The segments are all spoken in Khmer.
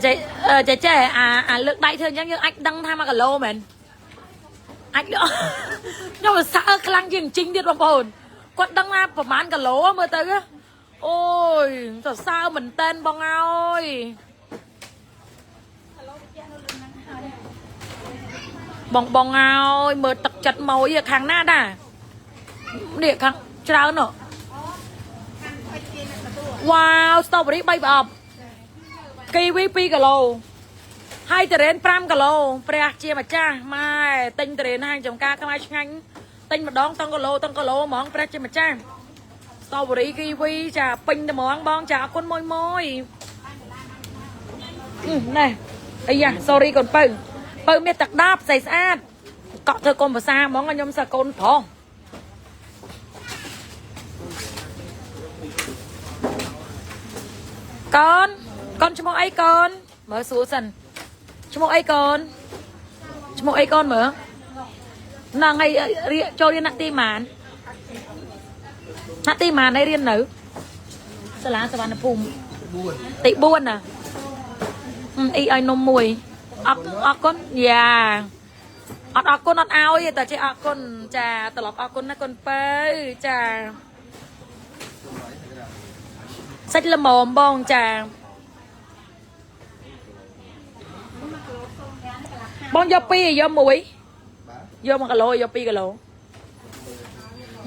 ចេលើកដៃធ្វើអញ្ចឹងយើងអាចដឹងថា1គីឡូមែនអាចខ្ញុំសើខ្លាំងជាងជីងទៀតបងប្អូនគាត់ដឹងថាប្រហែលគីឡូមើលទៅអូយសើមែនតែនបងអើយបងអើយមើលទឹកចិត្តម៉ួយខាងណាដែរនេះខាងច្រើននោះវ៉ាវស្ទ្រូប៊េរី3ប្រអប់គីវី2គីឡូហើយតរ៉េន5គីឡូព្រះជាម្ចាស់ម៉ែទិញតរ៉េនហាងចំការខ្មែរឆ្ងាញ់ទិញម្ដងតឹងគីឡូហ្មងព្រះជាម្ចាស់ស្ទ្រូប៊េរីគីវីចាពេញតែហ្មងបងចាអរគុណមួយណែអាយ៉ា sorry កូនពៅមានទឹកដាប់ស្អាតកក់ធ្វើកុំភាសាហ្មងខ្ញុំសើកូនប្រុសកូនឈ្មោះអីកូនមើលសួរសិនឈ្មោះអីកូនមើលហ្នឹងហើយចូលរៀនណាក់ទីម៉ានឲ្យរៀននៅសាលាសវណ្ណភូមិទី4ណាអីឲ្យនំមួយអរគុណយ៉ាអត់អរគុណអត់ឲ្យតែចេះអរគុណចាត្រឡប់អរគុណណាកូនពៅចាសាច់ល្មមបងចាបងយក2យក1យក1គីឡូយក2គីឡូ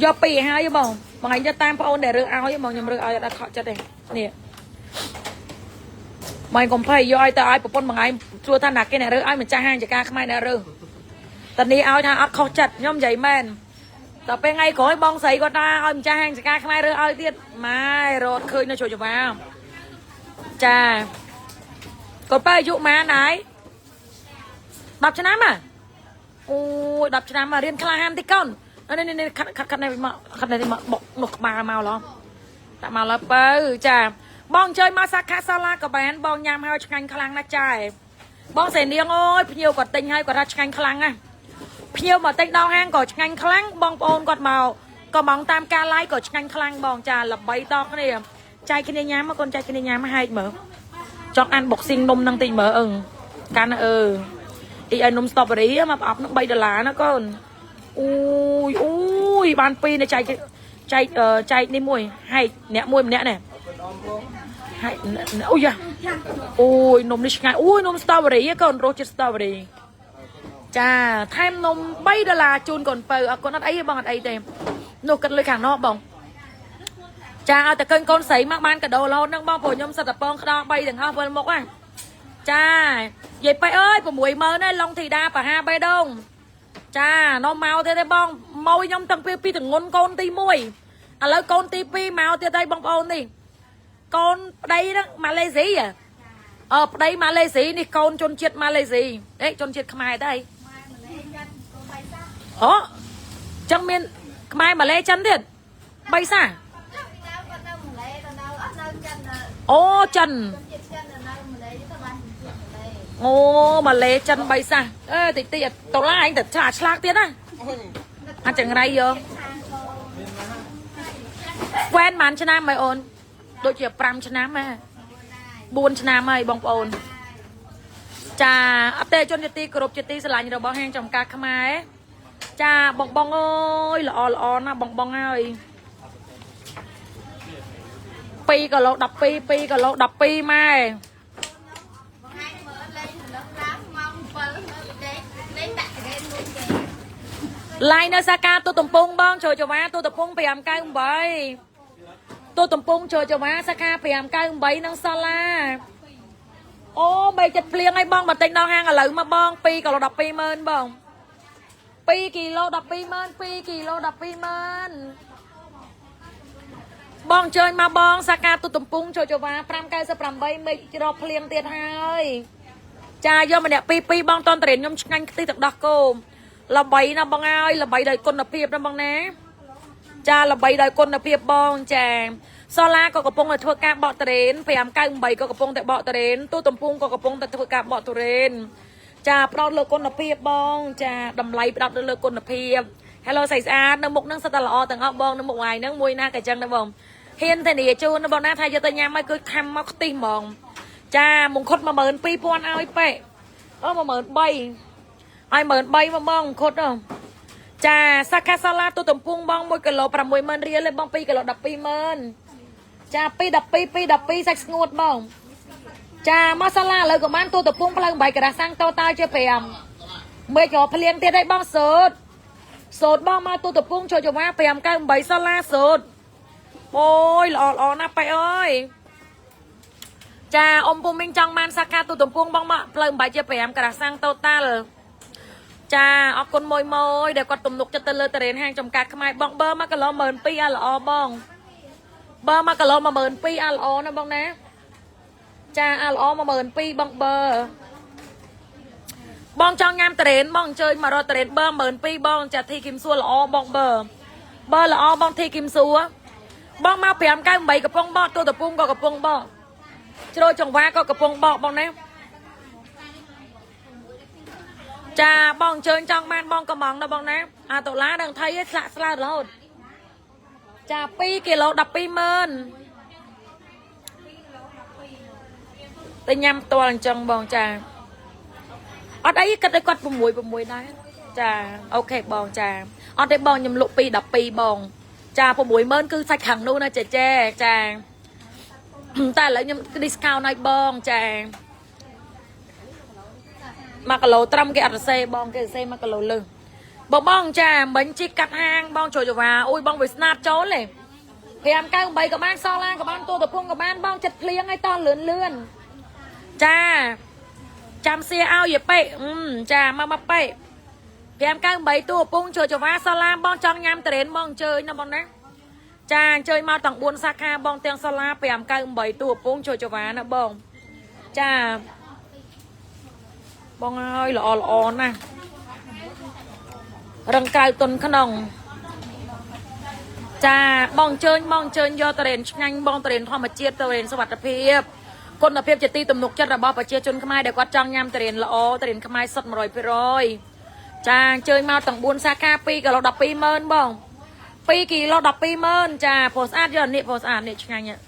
យក2ហើយបងឯងយកតាមប្អូនដែលរើសឲ្យបងខ្ញុំរើសឲ្យអត់ខកចិត្តទេនេះមកកុំភ័យយកឲ្យទៅឲ្យប្រពន្ធបងឯងសួរថាណាគេអ្នករើសឲ្យម្ចាស់ហាងចការខ្មែរអ្នករើសតានេះឲ្យថាអត់ខុសចិត្តខ្ញុំនិយាយមែនតែពេលថ្ងៃក្រោយបងស្រីគាត់ថាឲ្យម្ចាស់ហាងចការខ្មែររើសឲ្យទៀតម៉ែរត់ឃើញនៅជ្រុចច្បាចាគាត់បើអាយុម៉ានហើយ10ឆ្នាំហ៎អូយ10ឆ្នាំមករៀនក្លាហានតិចកូននេះខាត់នេះមកបុកនោះក្បាលមកឡោះដាក់មកឡើយបើចាបងអញ្ជើញមកសាខាសាឡាក៏បានបងញ៉ាំហើយឆ្ងាញ់ខ្លាំងណាស់ចាបងសេនាងអើយភ្ញៀវគាត់ទិញហើយគាត់ថាឆ្ងាញ់ខ្លាំងណាស់ភ្ញៀវមកទិញដល់ហាងក៏ឆ្ងាញ់ខ្លាំងបងប្អូនគាត់មកក៏បងតាមការ live ក៏ឆ្ងាញ់ខ្លាំងបងចាល្បីតគ្នាចែកគ្នាញ៉ាំមកកូនចែកគ្នាញ៉ាំហែកមើលចង់អាន boxing នំហ្នឹងតិចមើលកាន់អីឲ្យនំស្ទ្រូប៊េរីមកប្រអប់នឹង$3ណាកូនអូយបាន2នៅចែកនេះមួយហែកអ្នកមួយម្នាក់នេះហែកអូយនំនេះឆ្ងាញ់នំស្ទ្រូប៊េរីកូនរសជាតិស្ទ្រូប៊េរីចាថែមនំ$3ជូនកូនពៅអរគុណអត់អីទេបងអត់អីទេនោះគិតលុយខាងនោះបងចាឲ្យតែឃើញកូនស្រីមកបានកាដូរហូតហ្នឹងបងព្រោះខ្ញុំសិតតែពងក្តោ3ទាំងអស់វិលមុខហ្នឹងចាយាយប៉ៃអើយ60000ហើយឡុងធីតាបហាបេដងចានាំមកទៀតទេបងម៉ួយខ្ញុំតាំងពីទងន់កូនទី1ឥឡូវកូនទី2មកទៀតហើយបងប្អូននេះកូនប្តីហ្នឹងម៉ាឡេស៊ីប្តីម៉ាឡេស៊ីនេះកូនជនជាតិម៉ាឡេស៊ីជនជាតិខ្មែរទៅចឹងមានខ្មែរម៉ាឡេចិនទៀត3សាចិនម៉ាឡេចិន3សាតិចតឡាអញតែឆ្លាតទៀតណាអាចចង្រៃយកវ៉ែនប៉ុន្មានឆ្នាំហើយអូនដូចជា5ឆ្នាំហ៎4ឆ្នាំហើយបងប្អូនចាអតិថិជនជាទីគោរពជាទីស្រឡាញ់របស់ហាងចំការខ្មែរចាបងអើយល្អណាបងហើយ2គីឡូ12 2គីឡូ12ម៉ែឡាយនៅសាខាទូតំពងបងចូលចង្វាទូតំពង598ទូតំពងចូលចង្វាសាខា598នឹងសាឡាបីចិត្តភ្លៀងឲ្យបងមកទិញដល់ហាងឥឡូវមកបង2គីឡូ120,000បង2គីឡូ120,000 2គីឡូ120,000បងជើញមកបងសាខាទូតំពងចូលចង្វា598មេជ្រប់ភ្លៀងទៀតហើយចាយកម្នាក់2បងតនតរេនខ្ញុំឆ្ងាញ់ខ្ទិះទឹកដោះគោល្បីណាបងអើយល្បីដោយគុណភាពណាបងណាចាល្បីដោយគុណភាពបងចាសូឡាក៏កំពុងតែធ្វើការបកតរេន598ក៏កំពុងតែបកតរេនទូតំពងក៏កំពុងតែធ្វើការបកតរេនចាផ្ដោតលើគុណភាពបងចាតម្លៃផ្ដោតលើគុណភាព Hello ស្អាតស្អាតនៅមុខហ្នឹងសិតតែល្អទាំងអស់បងនៅមុខថ្ងៃហ្នឹងមួយណាក៏ចឹងដែរបងហ៊ានតែនិយាយជូនបងណាថាយកទៅញ៉ាំហើយគឺខំមកខ្ទិះហ្មង จ้ามงคลมาเหมือนปีปอนเอาไอ้เป๊ะมาเหมือนใบไอ้เหมือนใบมาบ้องคดจ้าสักแค่ซาลาตัวตุ่มพุงบ้องมวยกะโลประมวยมันเรียนเลยบ้องปีกะโลดับปีมันจ้าปีดับปีสักงวดบ้องจ้ามาซาลาเลยกับมันตัวตุ่มพุงพลังใบกระสังโตตายเจ็บเปียมเมื่อหยอเพลียงเตี้ยได้บ้องสดบ้องมาตัวตุ่มพุงโชว์จะว่าเปียมกันใบซาลาสดโอ้ยหล่อนะไปเอ้ยจ้าอมพุงมิงจังมันสักแค่ตัวตุ่มพุงบ้องมาเพลิงใบเจ็บเปียมกระสังโตตาเลยจ้าออกคนมอยเดี๋ยวก็ตุ่มนุกจะเตลเตเรนแห้งจำกัดขมายบ้องเบอร์มากระโลเหมือนปีอัลอบ้องเบอร์มากระโลมาเหมือนปีอัลอนะบ้องนะจ้าอัลอมาเหมือนปีบ้องเบอร์บ้องจองงามเตเรนบ้องเจยมารอเตเรนเบอร์เหมือนปีบ้องจะทีกิมซัวละอบ้องเบอร์ละอบ้องทีกิมซัวบ้องมาเปียมใกล้ใบกับป้องบ้องตัวตะปุ้งก็กับป้องบ้องโจยจงว่าก็กับป้องบ้องบ้องนะจ้าบ้องเชิญจังมันบ้องกระมองนะบ้องนะตัวล้าดังไทยสละสละแล้วจ้าปีกิโลดับปีเมินแต่ยำตัวจังบ้องจ้าอันนี้ก็ได้กดปุ่มมวยได้จ้าโอเคบ้องจ้าอันนี้บ้องยำลุปีดับปีบ้องจ้าปุ่มมวยเมินคือใส่ขังนู่นนะเจ๊จ้าแต่แล้วยำดิสคาวน์ในบ้องจ้ามากะโลตรัมแกอัดเซบองแกเซมากะโลเลยบ้องจ้าเหมือนจิกกัดหางบ้องโจจว่าอุ้ยบ้องไปสนาบโจเลยพยายามก้าวใบกับบ้านซอล่างกับบ้านตัวตะพงกับบ้านบ้องจัดเพลียงให้ตอนเลื่อนจ้าจำเสียเอาอย่าเป๊ะจ้ามาเป๊ะพยายามก้าวใบตัวปุ้งโจจว่าซอล่างบ้องจองงามเตรนบ้องเจยนะบ้องนะจ้าเจยมาต่างบุญสักคาบ้องเตียงซอล่าพยายามก้าวใบตัวปุ้งโจจว่านะบ้องจ้าบ้องเอ้ยหล่อนะรังกายตนขนมจ้าบ้องเชิญยอตะเรนงันบ้องตะเรนทอมาเจียตะเรนสวัสดิ์เพียบคนตะเพียบจะตีตุ่มนุกจัดระบอบประเจียจนขมายเดี๋ยวก็จังยำตะเรนละตะเรนขมายสดมา100%จ้าเชิญมาต่างบุญซาคาปีกับเราดับปีเมินบ้องปีกี่เราดับปีเมินจ้าโพสอาดยอดนี่โพสอาดนี่งันเนี่ย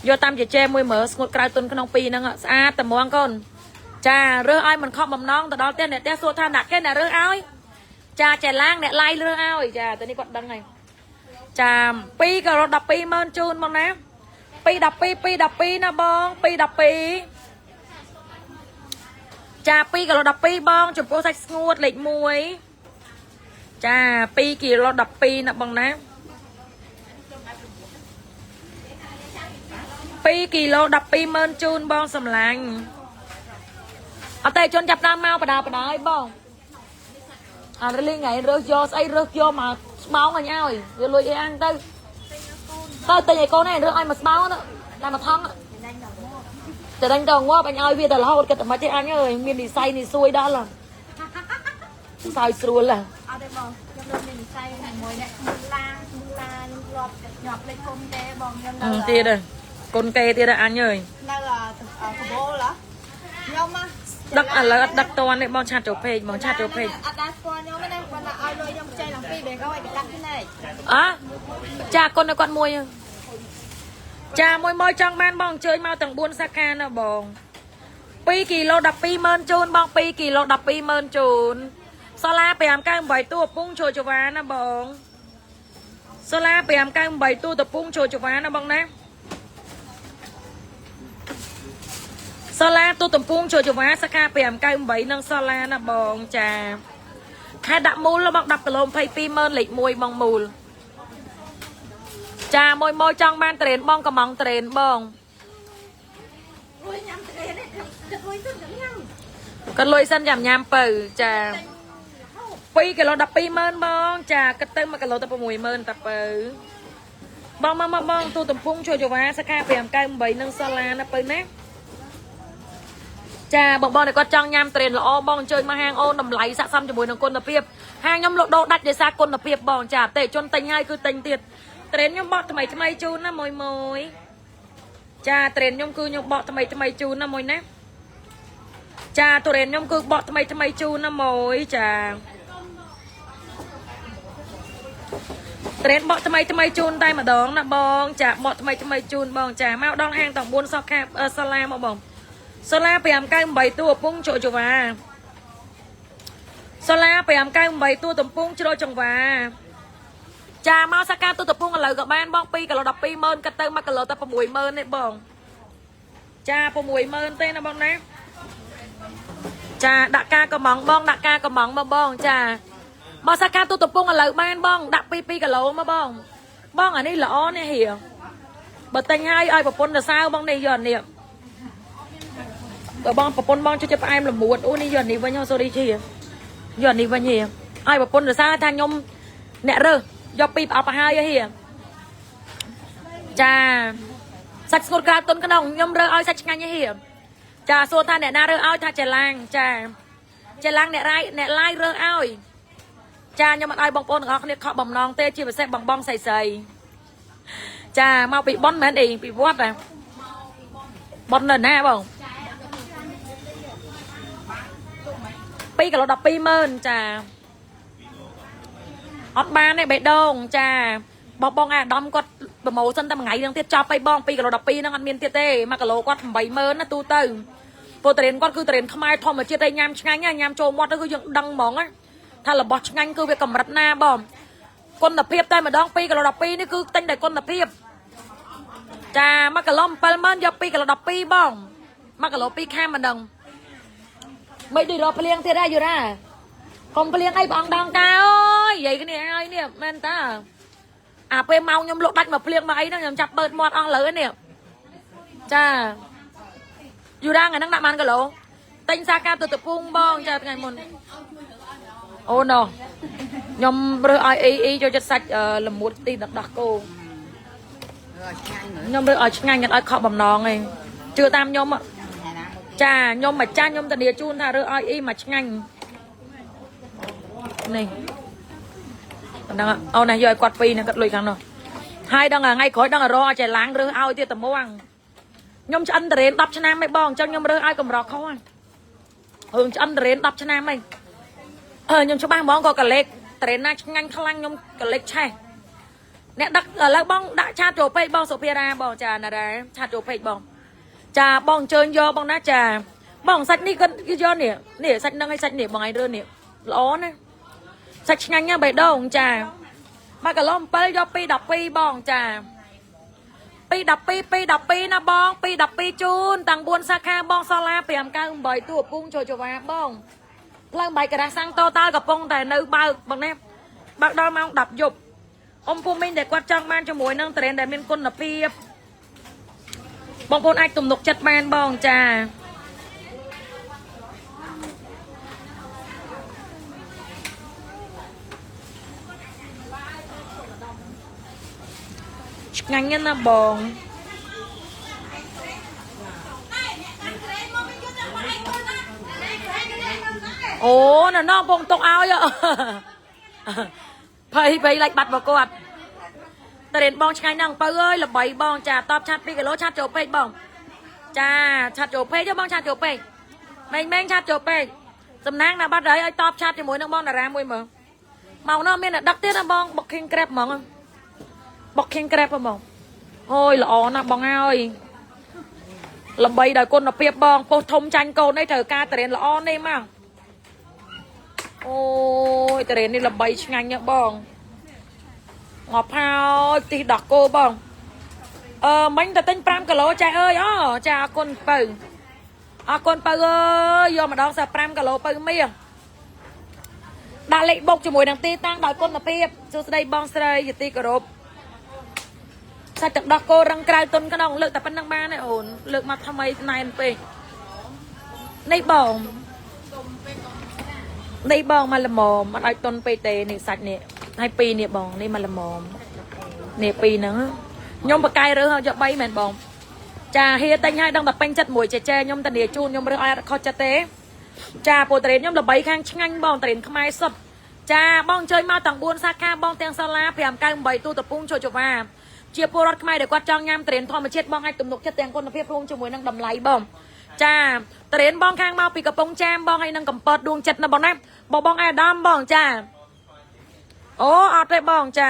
ยอตามจะแจมวยเหมือสงดกลายตนขนมปีนั่งสะอาดแต่มองก้นจ้าเรื่องอ้อยมันข้อมน้องแต่ดอกเต้นเนี่ยเต้โซท่าหนักแค่ไหนเรื่องอ้อยจ้าแจล้างเนี่ยไล่เรื่องอ้อยจ้าตอนนี้กดดังไงจ้าปีกับเราดับปีเมินจูนบ้างนะปีดับปีนะบ้องปีดับปีจ้าปีกับเราดับปีบ้องจุดโปรเซ็กซ์งวดเหล็กมวยจ้าปีกี่เราดับปีนะบ้องนะปีกี่เราดับปีเมินจูนบ้องสำลังเอาแต่จนจับน้ำเมาประดาไอ้บ้องเรื่องไงเรื่องโยไอ้เรื่องโยมาเมาไงเอ้ยเรื่องลอยเองแต่ไอ้cô nàyเรื่องไอ้มาเมาเนอะได้มาท้องจะđánh đồng quá anh ơi bây giờ là hậu cái mà chơi anh ơi miền đi say đi xuôi đó là say xuôi là tia đây con kê tia đây anh ơiดักอะไรดักตัวเนี่ยมองชาติโจเพย์มองชาติโจเพย์จ้าคนในกอนมวยจ้ามวยจังแมนบองเจยมาต่างบุญสักแค่นะบองปีกี่โลดับปีเมินจูนบองปีกี่โลดับปีเมินจูนโซล่าไปทำการใบตัวปุ้งโชว์จวานะบองโซล่าไปทำการใบตัวตัวปุ้งโชว์จวานะบองนะโซล่าตัวตุ่มปุ้งโชว์จวาสักแค่ไปทำการใบนังโซล่านะบองจ้าแค่ดับมูลแล้วบอกดับกระโลมไฟปีเมินเหล็กมวยบองมูลจ้ามวยจังมันเตรนบ้องกระมังเตรนบ้องกันลอยสั้นยำยำเปิดจ้าปีกับเราดับปีเมินบ้องจ้ากระเติ้งมากับเราตะปมวยเมินตะเปิดบ้องมาบ้องตัวตุ่มพุ่งโชว์จวาสักแค่เปลี่ยนไก่ใบนังซาลานะเปิดนะจ้าบ้องเนี่ยก็จังยำเตรนละบ้องเจอมาแห้งโอ้นำไหลสะซ้ำจมูกนังก้นตะเพียบแห้งยำโลดดัดใจซาก้นตะเพียบบ้องจ้าเตะจนเต็งง่ายคือเต็งเตียดเทรนยมบอกทำไมจูนนะมวยจ้าเทรนยมคือยมบอกทำไมจูนนะมวยนะจ้าเทรนยมคือบอกทำไมจูนนะมวยจ้าเทรนบอกทำไมจูนได้มาดองนะบองจ้าบอกทำไมจูนบองจ้ามาดองแห้งต่างบุญซอกแคบสลามาบอง Sao la phải làm cây bảy tua pung chỗ chỗ và Sao la phải làm cây bảy tua tầm pung chỗ trong và Chà mau sa ca tua tập pung lời các bạn bong pi cả lo đập pi mơn cả tơ mà cả lo tập mùi mơn đấy bong Chà po mùi mơn tên là bong nè Chà đã ca có mỏng bong đã ca có mỏng mà bong chà mau sa ca tua tập pung lời bạn bong đập pi pi cả lo mà bong ở đây lõ nè hiểu bật tay hai ai bà pôn là sao bong này giờ nè bà pôn bong cho em là muộn ô này giờ này với nhau sao đi chi giờ này với nhỉ ai bà pôn là sao thang nhom nè rơ do pi áp hai ở here cha sạch sốt cả tuần cái đồng nhom rơ ai sạch ngay như here cha xô tha nè na rơ ai tha chè lang nè lai rơ ai cha nhom ai bong pôn ngọc nè họ bầm non tê chi mà xe bằng bong sầy cha mau bị bón mến đi bị vót à bón lần ha bông pi cả lo đập pi mơn cha hot ban này bệ đông cha bong à đâm quát màu sân tầm ngày đang tiết cho pi bong pi cả lo đập pi đang ăn miên tiết tê mà cả lo quát bảy mơn nó tu từ vô tiền quát cứ tiền không ai thom mà chia tay nhám ngay nha nhám trâu mót nó cứ dựng đăng mỏng á thay là bọt nhanh cứ việc cầm rắt na bom con tập hiệp tay mà đong pi cả lo đập pi nó cứ tinh đầy con tập hiệp cha mà cả lom palman do pi cả lo đập pi bong mà cả lo pi kham mà đồng mấy đứa đó plieng thế ra rồi ra không plieng ai bọn đong cao ơi vậy cái này ai nè men ta à pe mau nhom lột đạch mà plieng mà ấy nó nhom chặt bớt mọt on lỡ nè cha dù đang ngày năng nặng ăn cái lỗ tinh sa ca từ từ pung bong cha ngày một ô no nhom bơ ai cho chất sạch làm một tí đặc cô nhom bơ ai ngay nhận ai khọ bầm nòng này chưa tam nhom ạ cha nhom mà cha nhom tận địa chun thà rơ ai mà nhanh này đang ô này giờ quạt pi này cất lùi khang rồi hai đang ngay khói đang ro chạy láng rơ ao tiệt tầm muang nhom chân tren đập chân nam mấy bong cho nhom rơ ai cầm rọ không anh chân tren đập chân nam mày nhom cho ba món có cả lệch tren na nhanh khăng nhom cả lệch chạy nè đắc ở lá bong đã cha trổ pe bong Sophia ra bong trà nè đấy cha trổ pe bong trà bong chơi do bong nát trà bong sạch ní cái do nè sạch năng hay sạch nè bong ai rơ nè ló nè sạch nhanh nha bể đâu trà mà cả lom pe do pi đập pi bong trà pi đập pi na bong pi đập pi chun tàng buôn sa kha bong sa la pi am ca bảy tua pung cho va bong lần bảy cái sang to ta gặp bong tại nơi bao bằng nè bác đo mong đập dục ông phu minh để quát trong ban cho mối nâng tren để miên quân là pi bong pôn ai tụm nục chặt ban bong trà nhanh nhân là bong ồ nó bong tóc áo vậy vậy lại bật vào cô ạ ta đến bong ngay năng bao ơi là bảy bong trà top chat pi cái lỗ chat chỗ pe bong trà chat chỗ pe cho bong chat chỗ pe mình chat chỗ pe sầm nang là bắt đấy ai top chat thì mỗi năng bong là ra mùi mà màu nó miên là đặc tiết là bong bọc king crab mỏng bọc king crab mỏng ôi lọ nè bong ơi là bảy đời con là piệp bong cô thông tranh cô đây thời ca ta đến lọ này mà ôi ta đến đây là bảy nhanh nhá bong ngọt phao thì đọc cô bong mình ta tính 5 kg cha ơi cha con pừ ơi do mà đón sa 5 kg pừ mía đã lệ bốc cho mùi đằng ti tăng đòi con là piệp cho đây bong sợi giờ ti cờ rộp sao chặt đọc cô răng cài tuần cái đồng lực tập năng ba này ổn lực mà tham mấy này pe này bong mà là mồm mà đòi tuần pe tê này sạch nè 2 ปีเนี่ยบองนี่มันละมอมเนี่ยปีนึงยมปะไก่เรือจะใบแมนบองจ่าเฮียตังให้ดังแบบเป็นจัดมวยเจยมตันเดียจูนยมเรืออะไรเขาจะเตะจ่าโปรเตรนยมละใบข้างช่างบองเตรนขมายสับจ่าบองเจยมาต่างบุญซาคาบองเตียงซาลาพยายามไก่ใบตู้ตะปุ้งโชว์จว่าเชียร์โปรรถขมายเดี๋ยวกวาดจองยามเตรนทอมาเช็ดบองให้ตุ่มนกเช็ดเตียงคนละเพียบรุ่งจมวยนั่งดำไหลบองจ่าเตรนบองข้างมาปีกระปงแจมบองให้นั่งกำเปิดดวงเจ็ดนะบองนะบองไอ้ดำบองจ่าโอ้เอาได้บ้องจ้า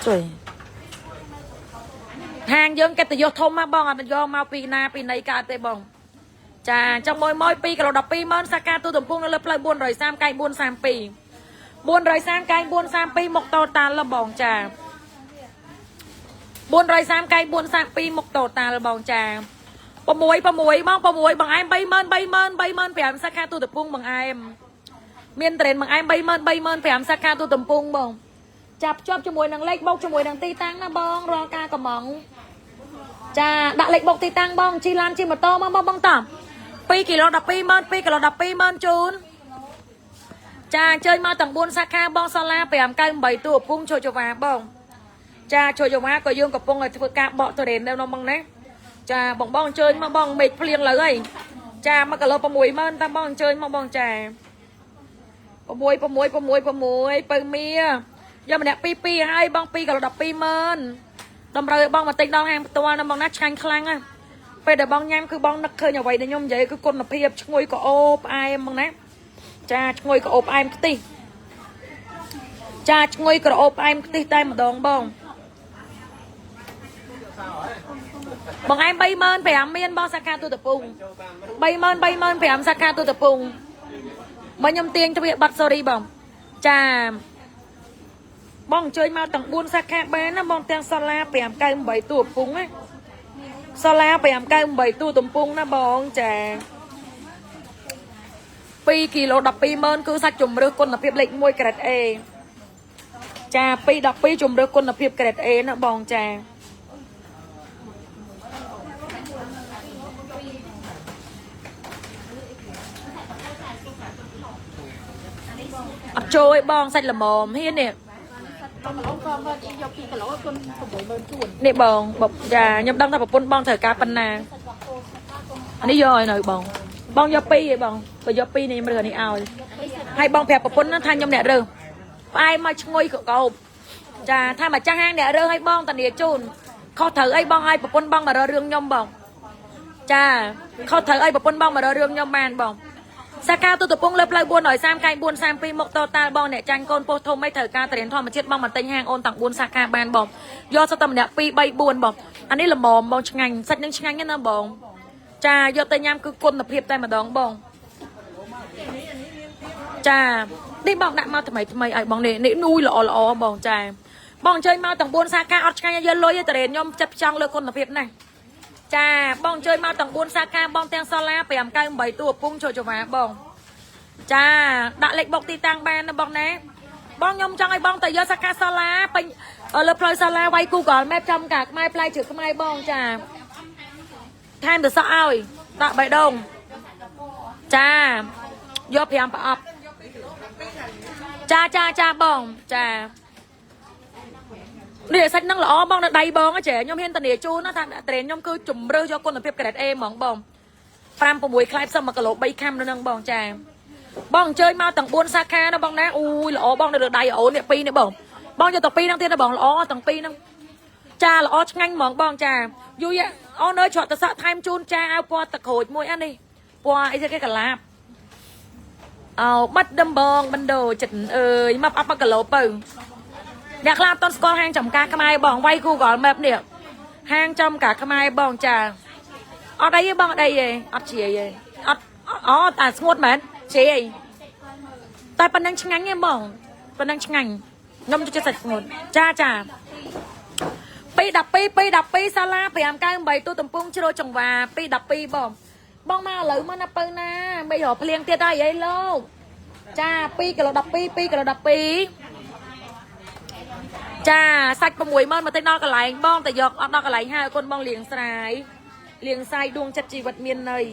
สวย ហាងយើងគេទៅយកធំមកបងអត់យកមកពីណាពីណីកើតទេបងចាចាំមួយ2គីឡូ12ម៉ឺនសាកាទូទំពងនៅលើផ្លូវ430កែ432 430កែ432មកតូតាល់បងចា430កែ432មកតូតាល់បងចា6បង6បងអែម35000 សាខាទូទំពងបងអែមមានត្រេនបងអែម35000 សាខាទូទំពងបងចាប់ជាប់ជាមួយនឹងលេខបោកជាមួយនឹងទីតាំងណាបងរាល់ការកំងចាដាក់លេខបោកទីតាំងបងជីឡានជិះម៉ូតូមកបងតា2គីឡូ12ម៉ឺន2គីឡូ12ម៉ឺនជូនចាអញ្ជើញមកទាំង4សាខាបងសាឡា598ទូឪពុងចូលចវាបងចាចូលចវាក៏យើងកំពុងធ្វើការបកទៅរេននៅបងណាចាបងអញ្ជើញមកបងមេឃភ្លៀងលើហើយចា1គីឡូ60000តាបងអញ្ជើញមកបងចា6ពៅមៀយកម្នាក់2ហើយបង2គីឡូ12ម៉ឺនតម្រូវឲ្យបងមកទិញដល់ហាងផ្ទាល់ណាបងណាឆ្ងាញ់ខ្លាំងណាពេលដែលបងញ៉ាំគឺបងនឹកឃើញអ្វីដែលខ្ញុំនិយាយគឺគុណភាពឈ្ងុយក្រអូបផ្អែមបងណាចាឈ្ងុយក្រអូបផ្អែមខ្ទិះចាឈ្ងុយក្រអូបផ្អែមខ្ទិះតែម្ដងបងបងអែម35000មានបងសាខាទូតពង35000 សាខាទូតពងមកខ្ញុំទាញទ្វាបាត់ sorry បងចាបងអញ្ជើញមកទាំង4សាខាបានណាបងទាំងសាឡា598ទូពងណាសាឡា598ទូទំពងណាបងចា2គីឡូ12ម៉ឺនគឺសាច់ជំរឿសគុណភាពលេខ1ក្រេត A ចា212ជំរឿសគុណភាពក្រេត A ណាបងចាអត់ចូលឯបងសាច់ល្មមហ៊ាននេះនេះបងចាខ្ញុំដឹងថាប្រពន្ធបងត្រូវការប៉ុណ្ណាអានេះយកឲ្យនៅបងយក2ឯបងបើយក2នេះខ្ញុំរើសនេះឲ្យហើយបងប្រាប់ប្រពន្ធថាខ្ញុំអ្នករើសផ្អែមមកឈ្ងុយក្រអូបចាថាម្ចាស់ហាងអ្នករើសឲ្យបងតានីជូនខុសត្រូវអីបងឲ្យប្រពន្ធបងមករើសរឿងខ្ញុំបងចាខុសត្រូវអីប្រពន្ធបងមករើសរឿងខ្ញុំបានបងសាខាទូតពងលើផ្លូវ430កែ432មកតតាល់បងអ្នកចាញ់កូនពោះធំអីត្រូវការតរៀនធម្មជាតិបងមកទិញហាងអូនទាំង4សាខាបានបងយកសុទ្ធតែម្នាក់2 3 4បងអានេះល្មមបងឆ្ងាញ់សាច់នឹងឆ្ងាញ់ណាបងចាយកទៅញ៉ាំគឺគុណភាពតែម្ដងបងចានេះបងដាក់មកថ្មីឲ្យបងនេះនួយល្អបងចាបងអញ្ជើញមកទាំង4សាខាអត់ឆ្ងាញ់យកលុយទៅរៀនខ្ញុំចិត្តផ្ចង់លើគុណភាពណាស់ចាបងអញ្ជើញមកទាំង4សាខាបងទាំងសាឡា598ទូឪពុងចូលចវាបងចាដាក់លេខបុកទីតាំងបានណាបងណាបងខ្ញុំចង់ឲ្យបងទៅយកសាខាសាឡាពេញលើផ្លូវសាឡាវាយ Google Map ចំកាខ្មែរផ្លែជ្រូកខ្មែរបងចាថែមទៅសក់ឲ្យដាក់បៃដងចាយក5ប្រអប់ចាបងចានេះសាច់នឹងល្អបងនៅដៃបងចាខ្ញុំហ៊ានតានីជូនណាថាត្រេនខ្ញុំគឺជំរឿយកគុណភាពក្រេត A ហ្មងបង5 6ខ្លែបសឹម1គីឡូ3ខាំនៅនឹងបងចាបងអញ្ជើញមកទាំង4សាខាណាបងណាអូយល្អបងនៅលើដៃអូននេះ2នេះបងយកទាំង2ហ្នឹងទៀតណាបងល្អទាំង2ហ្នឹងចាល្អឆ្ងាញ់ហ្មងបងចាយូរអូនអើយច្រកតសក់ថែមជូនចាឲ្យពណ៌ទឹកក្រូចមួយអានេះពណ៌អីគេកាឡាបអោបាត់ដំបងបណ្ដោចិត្តអើយមកអប់1គីឡូទៅអ្នកខ្លះអត់តន់ស្គាល់ហាងចំការខ្មែរបងវាយ Google Map នេះហាងចំការខ្មែរបងចាអត់អីទេបងអត់អីទេអត់ជាយទេអត់អូតែស្ងួតមែនជាយតែប៉ុណ្ណឹងឆ្ងាញ់ទេបងប៉ុណ្ណឹងឆ្ងាញ់ខ្ញុំចូលចិត្តសាច់ស្ងួតចា212សាឡា598ទូទំពងជ្រោចង្វា212បងមកឥឡូវមកណាពៅណាមិនរកភ្លៀងទៀតហើយអីលោកចា2គីឡូ12 2គីឡូ12ចាសាច់60000មកទៅដល់កន្លែងបងតែយកអត់ដល់កន្លែងហើយគុណបងលៀងស្រាយដួងចិត្តជីវិតមានន័យ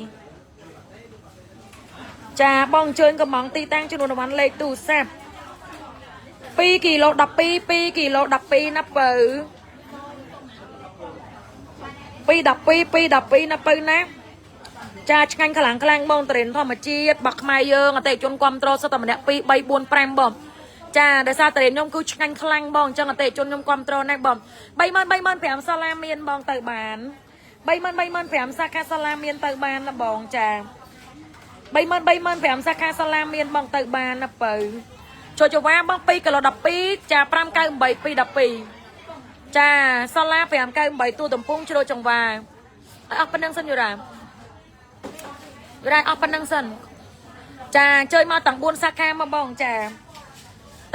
ចាបងអញ្ជើញកំងទីតាំងចំនួនរង្វាន់លេខទូរស័ព្ទ2គីឡូ12 2គីឡូ12ណាបើ212ណាបើណាចាឆ្ងាញ់ខ្លាំងបងតរិនធម្មជាតិបាក់ខ្មែរយើងអតិជនគ្រប់ត្រូលសុទ្ធតែម្នាក់2 3 4 5បងចាដោយសារតរិនខ្ញុំគឺឆ្ងាញ់ខ្លាំងបងអញ្ចឹងអតិជនខ្ញុំគ្រប់ត្រូលណាស់បង35000 សាឡាមានបងទៅបាន35000 សាខាសាឡាមានទៅបានណាបងចា35000 សាខាសាឡាមានបងទៅបានណាបើចូលចវាបង2គីឡូ12ចា598 212 ចាសាឡា598ទូតំពង់ជ្រោចចង្វាអស់ប៉ុណ្ណឹងសិនយូរ៉ាអស់ប៉ុណ្ណឹងសិនចាជួយមកទាំង4សាខាមកបងចា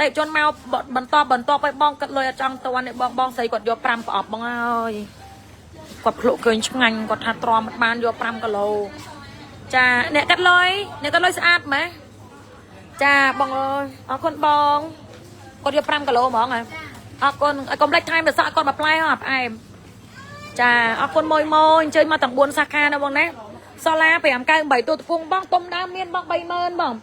តែជន់មកបន្តឲ្យបងកាត់លុយអត់ចង់តន់នេះបងស្រីគាត់យក5ប្រអប់បងអើយគាត់ភ្លក់ឃើញឆ្ងាញ់គាត់ថាទ្រាំបានយក5គីឡូចាអ្នកកាត់លុយស្អាតម៉េះចាបងអើយអរគុណបងគាត់យក5គីឡូហ្មងអរគុណឲ្យកុំភ្លេចថែមទៅសក់គាត់មកផ្លែហ៎ផ្អែមចាអរគុណមួយអញ្ជើញមកទាំង4សាខាណាបងណាសាឡា598ទូតពងបងទុំដើមមានបង30000បង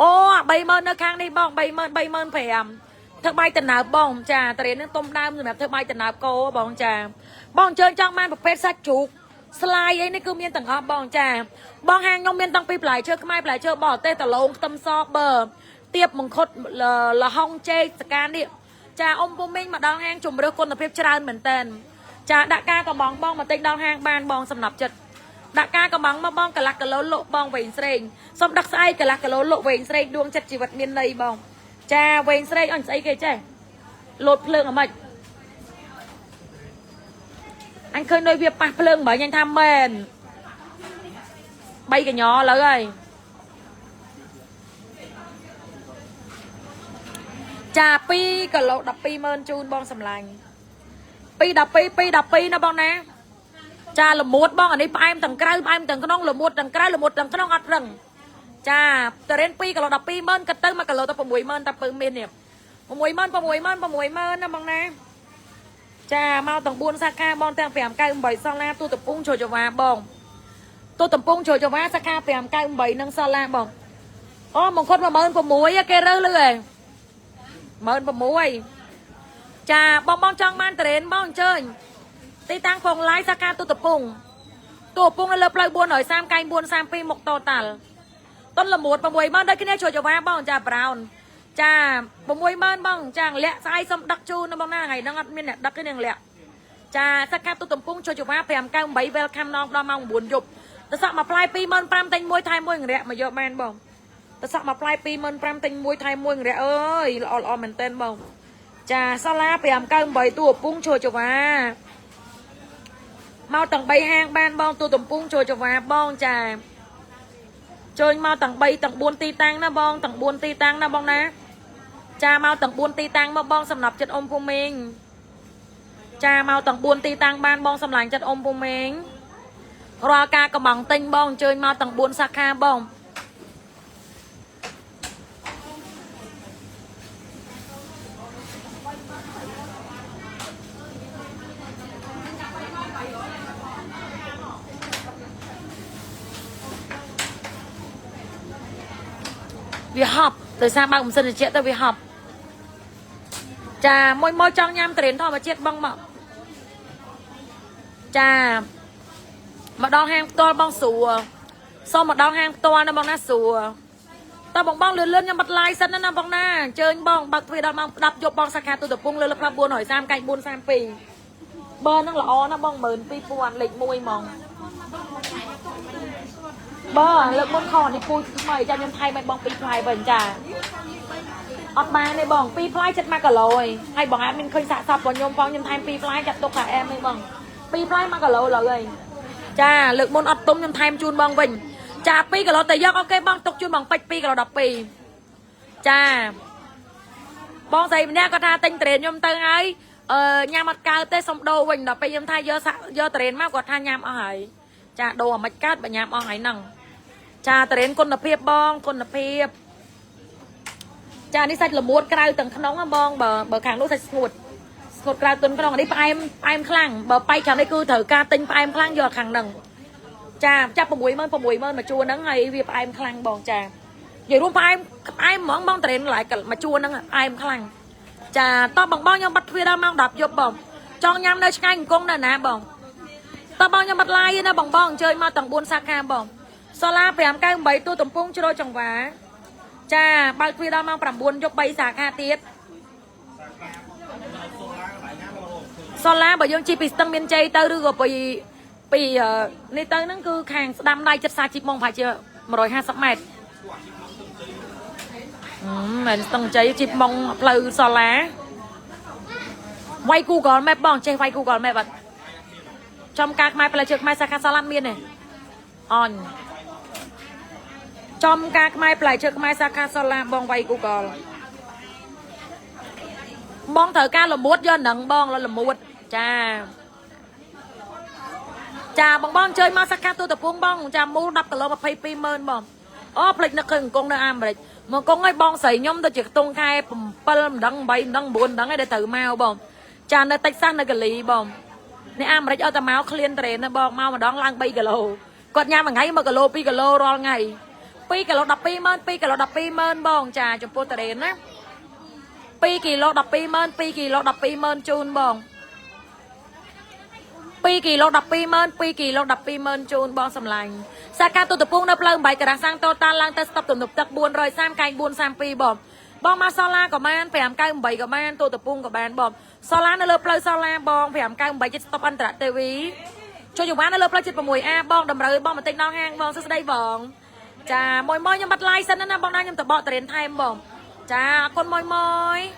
អូ30000នៅខាងនេះបង35000ធ្វើបាយតំណើបបងចាតរៀននឹងទុំដើមសម្រាប់ធ្វើបាយតំណើបគោបងចាបងអញ្ជើញចង់បានប្រភេទសាច់ជ្រូកស្លាយអីនេះគឺមានទាំងអស់បងចាបងហាងខ្ញុំមានតាំងពីផ្លែឈើខ្មែរផ្លែឈើបរទេសតឡូងខ្ទឹមសបឺទៀបមង្ឃុតលហុងចេកសកានេះចាអ៊ំពុំមីងមកដល់ហាងជំរឿគុណភាពច្រើនមែនតើចាដាក់ការកំងបងមកទិញដល់ហាងបានបងសំណប់ចិត្តដាក់ការកំងមកបងកន្លះគីឡូលក់បងវែងស្រេងសុំដឹកស្អែកកន្លះគីឡូលក់វែងស្រេងដួងចិត្តជីវិតមានន័យបងចាវែងស្រេងអញស្អីគេចេះលោតភ្លើងអាម៉េចអញឃើញដូចវាប៉ះភ្លើងបើអញថាមែន3កញ្ញឥឡូវហើយចា2គីឡូ120,000ជូនបងសម្លាញ់212ណាបងណាចាល្មួតបងអានេះផ្អែមទាំងក្រៅផ្អែមទាំងក្នុងល្មួតទាំងក្រៅល្មួតទាំងក្នុងអត់រឹងចាតរៀន2គីឡូ120,000គិតទៅ1គីឡូទៅ60000តែពើមាននេះ60000ណាបងណាចាមកទាំង4សាខាបងទាំង598សាឡាទូតំពង់ជ្រោយចង្វាបងទូតំពង់ជ្រោយចង្វាសាខា598និងសាឡាបងអូមង្គត16000គេរើលឺឯង16000ចាបងចង់បានតរៀនបងអញ្ជើញទីតាំងផងឡាយសាខាទូតំពង់នៅលើផ្លូវ430កែង432មុខតូតាល់តុនល្មួត60000ដូចគ្នាជ្រោយចង្វាបងចាប្រោនចា60000បងចាលាក់ស្អីសុំដឹកជូនណាបងណាថ្ងៃហ្នឹងអត់មានអ្នកដឹកទេនឹងលាក់ចាសាខាទូតំពង់ជ្រោយចង្វា598 welcome ណងដល់ម៉ោង9យប់ទៅសក់មកផ្លែ25000ទិញ1ថែម1រាក់មកយកមែនបងទៅសក់មកផ្លែ25000ទិញ1ថែម1រាក់អើយល្អមែនតើបងចាសាឡា598ទូតំពង់ជ្រោយចង្វាមកទាំង3ហាងបានបងទូតំពង់ជ្រោយចង្វាបងចាចូលមកទាំង3ទាំង4ទីតាំងណាបងទាំង4ទីតាំងណាបងណាចាមកទាំង4ទីតាំងមកបងសំណប់ចិត្តអ៊ំពូមីងចាមកទាំង4ទីតាំងបានបងសម្លាញ់ចិត្តអ៊ំពូមីងរាល់ការកំងទិញបងអញ្ជើញមកទាំង4សាខាបងវាហប់ដោយសារបើកម៉ាស៊ីនត្រជាក់ទៅវាហប់ចាមួយចង់ញ៉ាំត្រេនធម្មជាតិបងមកចាមកដល់ហាងផ្ទាល់បងស្រួលសូមមកដល់ហាងផ្ទាល់ណាបងណាស្រួលតើបងលឿនខ្ញុំបិទ live សិនណាបងណាអញ្ជើញបងបើកទ្វារដល់ម៉ោង10យប់បងសាខាទូតំពង់លើផ្លាប់430កែង432បើហ្នឹងល្អណាបង12000លេខ1ហ្មងបើលើកមុនខនេះពូថ្មីចាខ្ញុំថៃមិនបង2ផ្លែវិញចាអត់បានទេបង2ផ្លែចិត្ត1គីឡូហើយបងអត់មានឃើញសាកសពរបស់ខ្ញុំផងខ្ញុំថែម2ផ្លែចាប់ទុកថាអែមទេបង2ផ្លែ1គីឡូលើហើយចាលើកមុនអត់ទុំខ្ញុំថែមជូនបងវិញចា2គីឡូតែយកអូខេបងទុកជូនបងពេជ្រ2គីឡូ12ចាបងស្រីម្នាក់គាត់ថាទិញត្រេនខ្ញុំទៅហើយញ៉ាំអត់កើតទេសុំដូរវិញដល់ពេលខ្ញុំថាយកត្រេនមកគាត់ថាញ៉ាំអស់ហើយចាដូរអាមិនកើតបើញ៉ាំអស់ហើយហ្នឹងចាត្រេនគុណភាពបងគុណភាពចានេះសាច់ល្មួតក្រៅទាំងក្នុងបងបើខាងនោះសាច់ស្ងួតក្រៅទុនក្នុងនេះផ្អែមខ្លាំងបើបែកខាងនេះគឺត្រូវការទិញផ្អែមខ្លាំងយកខាងហ្នឹងចាចាប់60000មកជួរហ្នឹងហើយវាផ្អែមខ្លាំងបងចានិយាយរួមផ្អែមហ្មងបងត្រេនlạiមកជួរហ្នឹងផ្អែមខ្លាំងចាតបបងខ្ញុំបាត់ទ្វារដល់ម៉ោង10យប់បងចង់ញ៉ាំនៅឆ្ងាញ់អង្គុងនៅណាបងតបបងខ្ញុំបាត់ឡាយណាបងអញ្ជើញមកទាំង4សាខាបងសាឡា598ទូតំពង់ជ្រោយចង្វាចាបើកទ្វារដល់ម៉ោង9យប់3សាខាទៀតសាឡាបើយើងជីពីស្ទឹងមានជ័យទៅឬក៏ពីនេះទៅហ្នឹងគឺខាងស្ដាំដៃចិត្តសាជីបមកប្រហែលជា150ម៉ែត្រមែនស្ទឹងជ័យជីបមកផ្លូវសាឡា quay Google Map bong chơi quay Google Map bạn trong các mai phải trước mai sa salam miên này on trong các mai phải trước mai sa salam bong quay Google bong thở ca là muốt do nặng bong là muốt cha bong chơi masaka tôi tập buông bong cha mua đập cả lô mà pay payment bong ô plek nó khừng con nó am vậy mà con ấy bong sấy nhóm tôi chỉ tung khai pal đăng bay đăng buồn đăng ấy để tự mau bong cha nó tách sang nó cái lì bong nè am vậy cho tao máu clean trend nó bong mau mà đón lang bay cái lô còn nhà mà ngay mà cái lô pi cái lô rồi ngày pi cái lô đập payment bong cha cho po trend á pi kỳ lô đập payment chun bong pi kỳ lô đập payment chun bong sầm lành sa ca tôi tập buông đập lưng bảy cái sang total lang test stop tụm tập buồn rồi sam canh buồn sam pi bong bong ma sola của man phải làm cây bảy của man tôi tập buông của bạn bong sola nó lợp lơi sola bong phải làm cây bảy chết stop anh trả tivi cho dù bán nó lợp lơi chết vào mùi a bong đầm rồi bong mà tinh non hang bong sẽ đây bong chà môi nhưng bắt like sân nó bong đang nhưng tập bọ tiền thay bong chà con môi